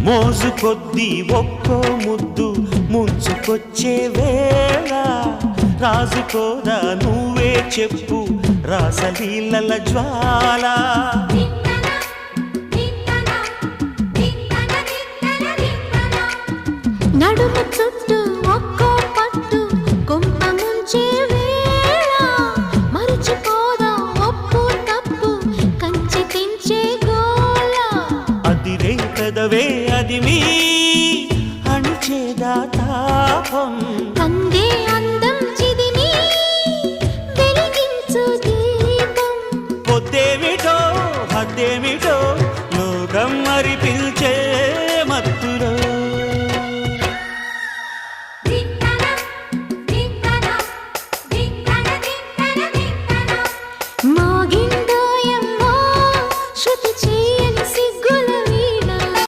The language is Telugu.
మోజు కొద్దీ ఒక్కో ముద్దు ముంచుకొచ్చే వేళ రాజుకోదా నువ్వే చెప్పు రాసలీలల జ్వాల నడుము చుట్టూ ఒక్కో పట్టు కొంప ముంచే వేళ మరిచిపోదా ఒప్పు తప్పు కంచి తెంచే గోల అదిరే పెదవే అది మీ అణిచేదా తాపం కందే